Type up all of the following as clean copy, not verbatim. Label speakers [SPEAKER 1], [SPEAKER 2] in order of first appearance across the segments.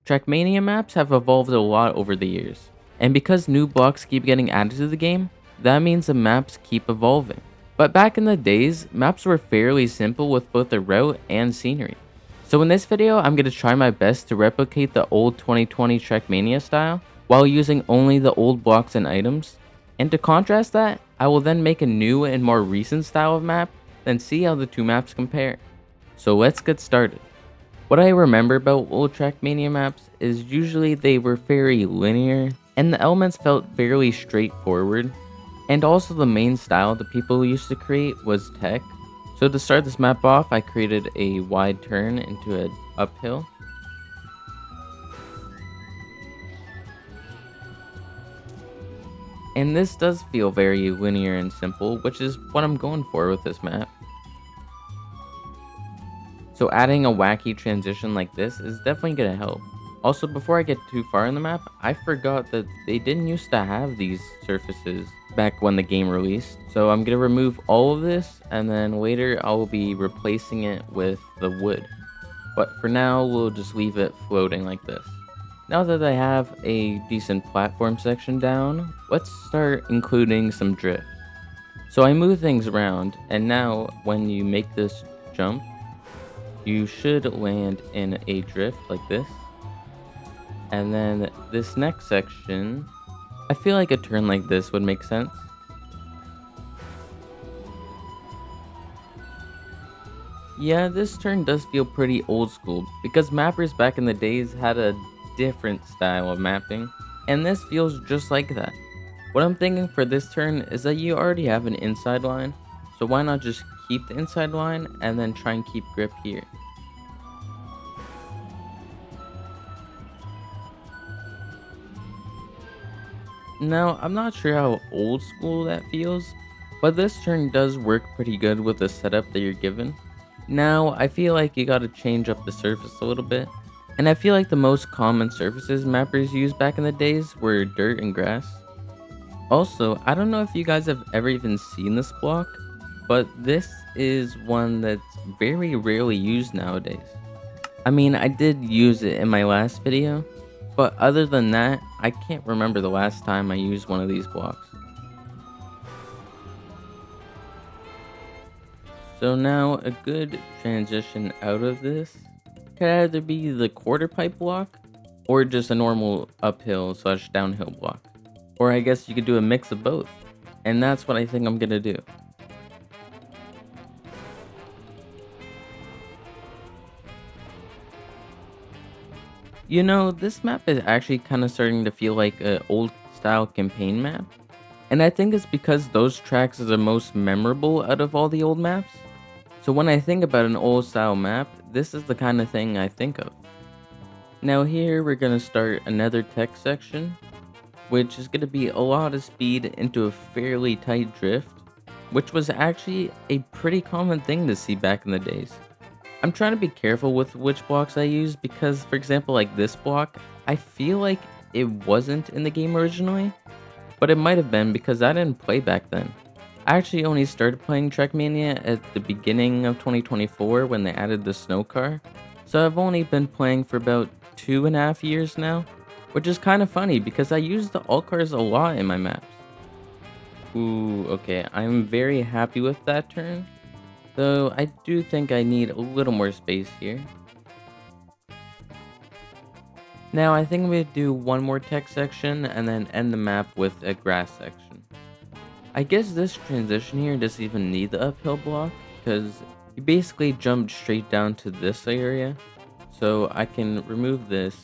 [SPEAKER 1] Trackmania maps have evolved a lot over the years, and because new blocks keep getting added to the game, that means the maps keep evolving. But back in the days, maps were fairly simple with both the route and scenery. So in this video, I'm going to try my best to replicate the old 2020 Trackmania style while using only the old blocks and items. And to contrast that, I will then make a new and more recent style of map, then see how the two maps compare. So let's get started. What I remember about old Trackmania maps is usually they were very linear, and the elements felt fairly straightforward, and also the main style that people used to create was tech. So to start this map off, I created a wide turn into an uphill. And this does feel very linear and simple, which is what I'm going for with this map. So adding a wacky transition like this is definitely going to help. Also, before I get too far in the map, I forgot that they didn't used to have these surfaces back when the game released. So I'm going to remove all of this, and then later I will be replacing it with the wood. But for now, we'll just leave it floating like this. Now that I have a decent platform section down, let's start including some drift. So I move things around, and now when you make this jump, you should land in a drift like this. And then this next section, I feel like a turn like this would make sense. Yeah, this turn does feel pretty old school because mappers back in the days had a different style of mapping, and this feels just like that. What I'm thinking for this turn is that you already have an inside line, so why not just keep the inside line and then try and keep grip here. Now, I'm not sure how old school that feels, but this turn does work pretty good with the setup that you're given. Now, I feel like you gotta change up the surface a little bit, and I feel like the most common surfaces mappers used back in the days were dirt and grass. Also, I don't know if you guys have ever even seen this block, but this is one that's very rarely used nowadays. I mean, I did use it in my last video, but other than that, I can't remember the last time I used one of these blocks. So now a good transition out of this could either be the quarter pipe block or just a normal uphill / downhill block. Or I guess you could do a mix of both. And that's what I think I'm gonna do. You know, this map is actually kind of starting to feel like an old style campaign map. And I think it's because those tracks are the most memorable out of all the old maps. So when I think about an old style map, this is the kind of thing I think of. Now here we're going to start another tech section, which is going to be a lot of speed into a fairly tight drift, which was actually a pretty common thing to see back in the days. I'm trying to be careful with which blocks I use because, for example, like this block, I feel like it wasn't in the game originally, but it might have been because I didn't play back then. I actually only started playing Trackmania at the beginning of 2024 when they added the snow car, so I've only been playing for about 2.5 years now, which is kind of funny because I use the alt cars a lot in my maps. Ooh, okay, I'm very happy with that turn, though I do think I need a little more space here. Now I think I'm going to do one more tech section and then end the map with a grass section. I guess this transition here doesn't even need the uphill block because you basically jumped straight down to this area. So I can remove this.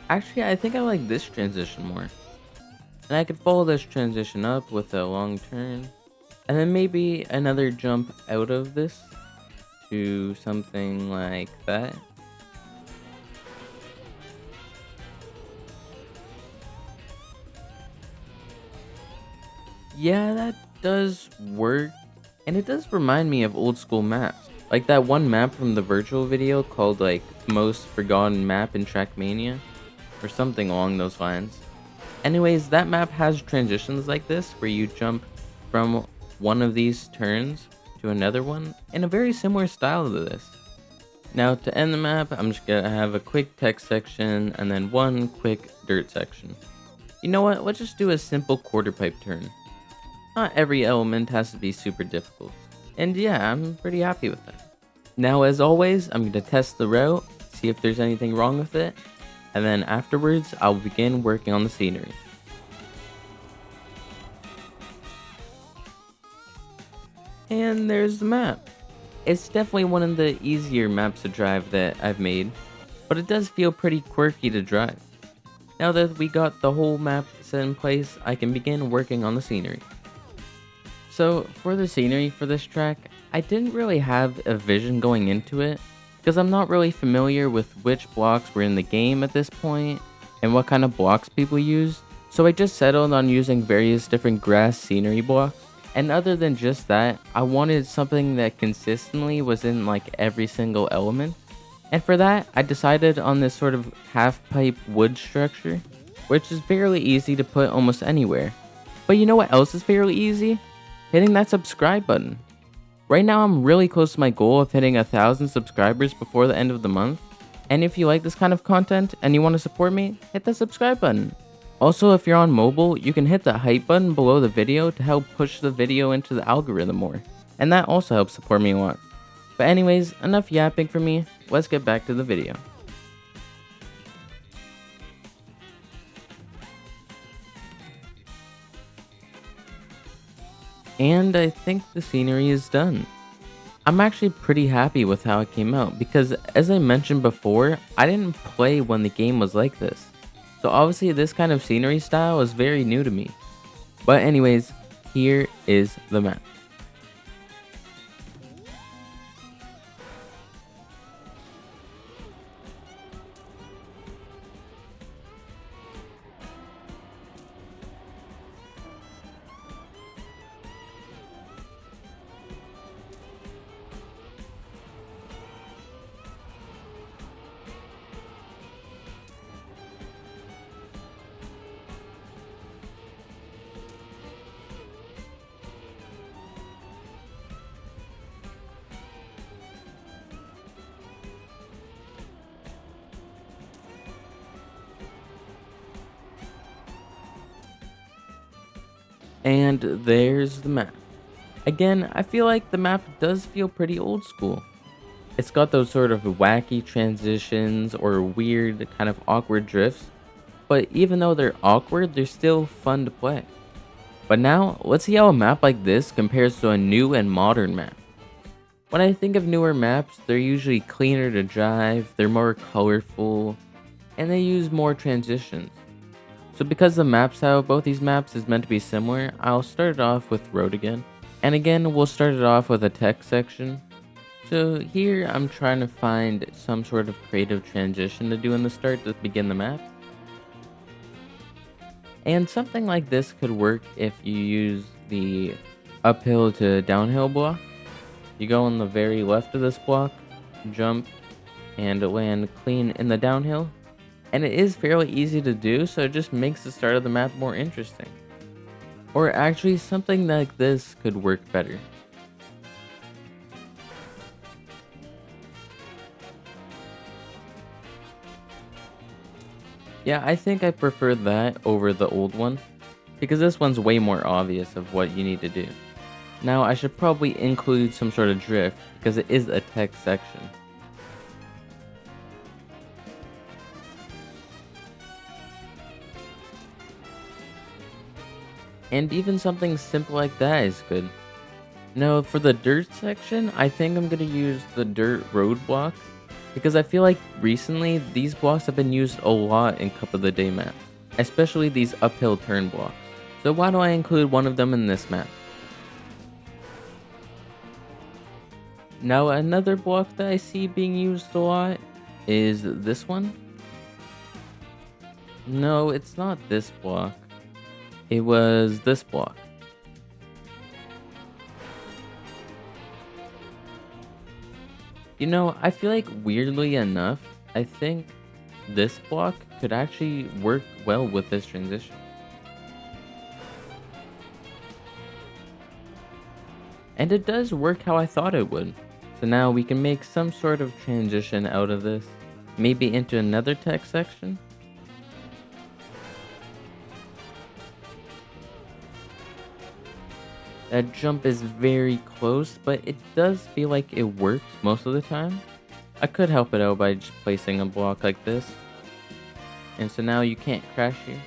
[SPEAKER 1] Actually, I think I like this transition more. And I could follow this transition up with a long turn. And then maybe another jump out of this to something like that. Yeah, that does work, and it does remind me of old school maps. Like that one map from the virtual video called like Most Forgotten Map in Trackmania, or something along those lines. Anyways, that map has transitions like this where you jump from one of these turns to another one in a very similar style to this. Now to end the map, I'm just gonna have a quick text section and then one quick dirt section. You know what, let's just do a simple quarter pipe turn. Not every element has to be super difficult. And yeah, I'm pretty happy with that. Now as always, I'm gonna test the route, see if there's anything wrong with it, and then afterwards, I'll begin working on the scenery. And there's the map. It's definitely one of the easier maps to drive that I've made, but it does feel pretty quirky to drive. Now that we got the whole map set in place, I can begin working on the scenery. So for the scenery for this track, I didn't really have a vision going into it, because I'm not really familiar with which blocks were in the game at this point, and what kind of blocks people used, so I just settled on using various different grass scenery blocks. And other than just that, I wanted something that consistently was in like every single element. And for that, I decided on this sort of half pipe wood structure, which is fairly easy to put almost anywhere. But you know what else is fairly easy? Hitting that subscribe button. Right now I'm really close to my goal of hitting 1,000 subscribers before the end of the month. And if you like this kind of content and you want to support me, hit the subscribe button. Also, if you're on mobile, you can hit the hype button below the video to help push the video into the algorithm more. And that also helps support me a lot. But anyways, enough yapping for me, let's get back to the video. And I think the scenery is done. I'm actually pretty happy with how it came out because as I mentioned before, I didn't play when the game was like this. So obviously this kind of scenery style is very new to me. But anyways, here is the map. And there's the map. Again, I feel like the map does feel pretty old school. It's got those sort of wacky transitions or weird kind of awkward drifts, but even though they're awkward, they're still fun to play. But now, let's see how a map like this compares to a new and modern map. When I think of newer maps, they're usually cleaner to drive, they're more colorful, and they use more transitions. So because the map style of both these maps is meant to be similar, I'll start it off with road again. And again, we'll start it off with a text section. So here I'm trying to find some sort of creative transition to do in the start to begin the map. And something like this could work if you use the uphill to downhill block. You go on the very left of this block, jump, and land clean in the downhill. And it is fairly easy to do, so it just makes the start of the map more interesting. Or actually, something like this could work better. Yeah, I think I prefer that over the old one, because this one's way more obvious of what you need to do. Now, I should probably include some sort of drift, because it is a text section. And even something simple like that is good. Now, for the dirt section, I think I'm going to use the dirt road block, because I feel like recently these blocks have been used a lot in Cup of the Day maps, especially these uphill turn blocks. So why don't I include one of them in this map? Now another block that I see being used a lot is this one. No, it's not this block. It was this block. You know, I feel like weirdly enough, I think this block could actually work well with this transition. And it does work how I thought it would. So now we can make some sort of transition out of this, maybe into another text section. That jump is very close, but it does feel like it works most of the time. I could help it out by just placing a block like this. And so now you can't crash here.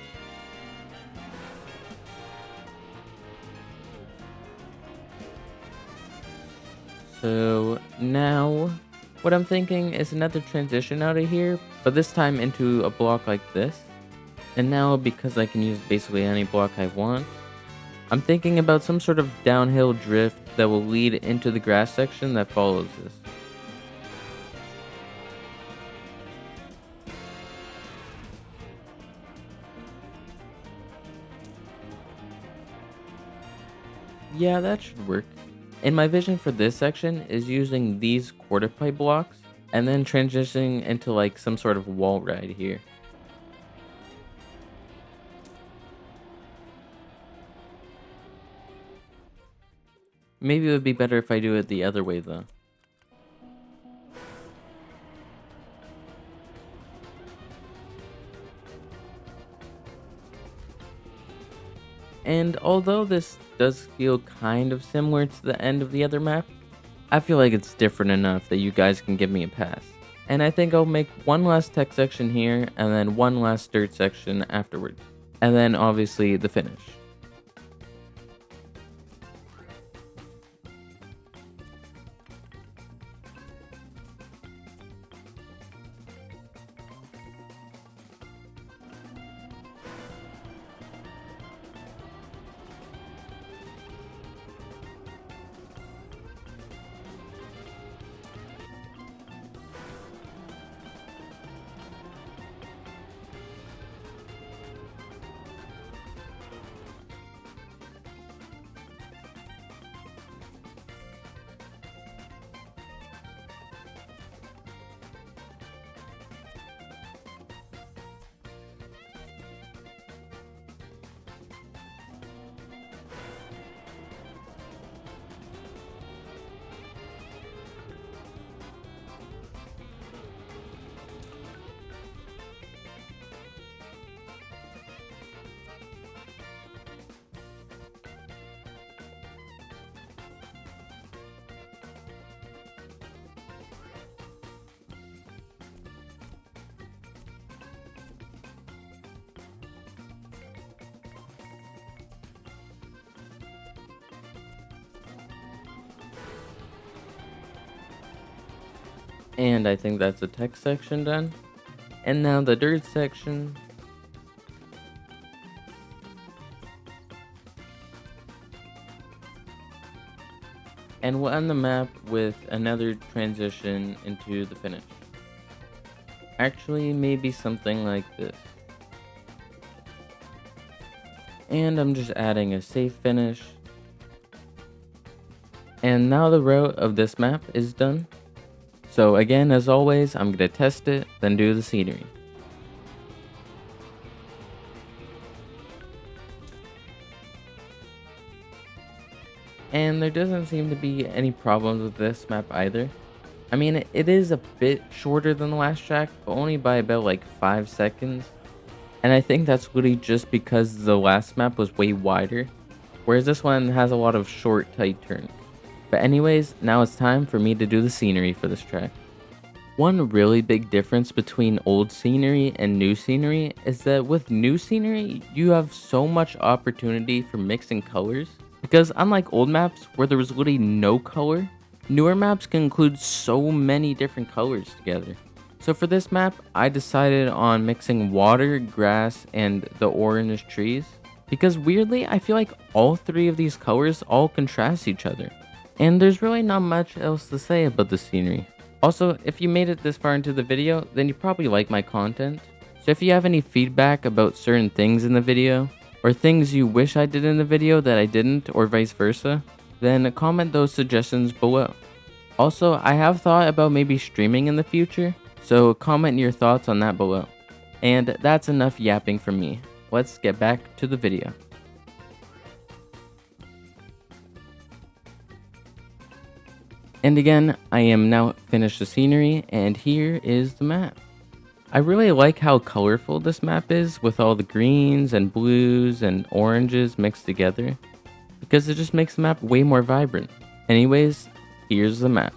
[SPEAKER 1] So now what I'm thinking is another transition out of here, but this time into a block like this. And now because I can use basically any block I want, I'm thinking about some sort of downhill drift that will lead into the grass section that follows this. Yeah, that should work. And my vision for this section is using these quarter pipe blocks and then transitioning into like some sort of wall ride here. Maybe it would be better if I do it the other way though. And although this does feel kind of similar to the end of the other map, I feel like it's different enough that you guys can give me a pass. And I think I'll make one last tech section here and then one last dirt section afterwards. And then obviously the finish. And I think that's the tech section done. And now the dirt section. And we'll end the map with another transition into the finish. Actually, maybe something like this. And I'm just adding a safe finish. And now the route of this map is done. So again, as always, I'm going to test it, then do the scenery. And there doesn't seem to be any problems with this map either. I mean, it is a bit shorter than the last track, but only by about like 5 seconds. And I think that's really just because the last map was way wider, whereas this one has a lot of short, tight turns. But anyways, now it's time for me to do the scenery for this track. One really big difference between old scenery and new scenery is that with new scenery, you have so much opportunity for mixing colors. Because unlike old maps where there was literally no color, newer maps can include so many different colors together. So for this map, I decided on mixing water, grass, and the orange trees. Because weirdly, I feel like all three of these colors all contrast each other. And there's really not much else to say about the scenery. Also, if you made it this far into the video, then you probably like my content. So if you have any feedback about certain things in the video, or things you wish I did in the video that I didn't, or vice versa, then comment those suggestions below. Also, I have thought about maybe streaming in the future, so comment your thoughts on that below. And that's enough yapping from me. Let's get back to the video. And again, I am now finished the scenery, and here is the map. I really like how colorful this map is with all the greens and blues and oranges mixed together because it just makes the map way more vibrant. Anyways, here's the map.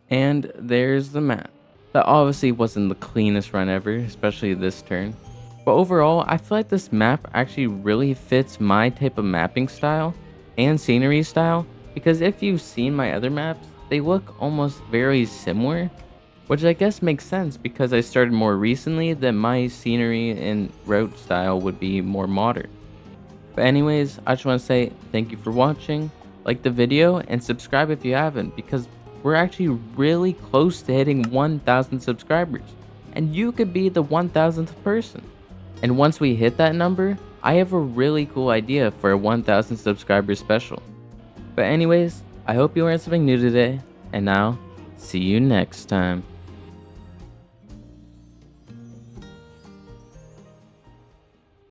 [SPEAKER 1] And there's the map. That obviously wasn't the cleanest run ever, especially this turn. But overall, I feel like this map actually really fits my type of mapping style and scenery style because if you've seen my other maps, they look almost very similar, which I guess makes sense because I started more recently that my scenery and route style would be more modern. But anyways, I just want to say thank you for watching, like the video, and subscribe if you haven't because we're actually really close to hitting 1,000 subscribers. And you could be the 1,000th person. And once we hit that number, I have a really cool idea for a 1,000 subscriber special. But anyways, I hope you learned something new today, and now, see you next time.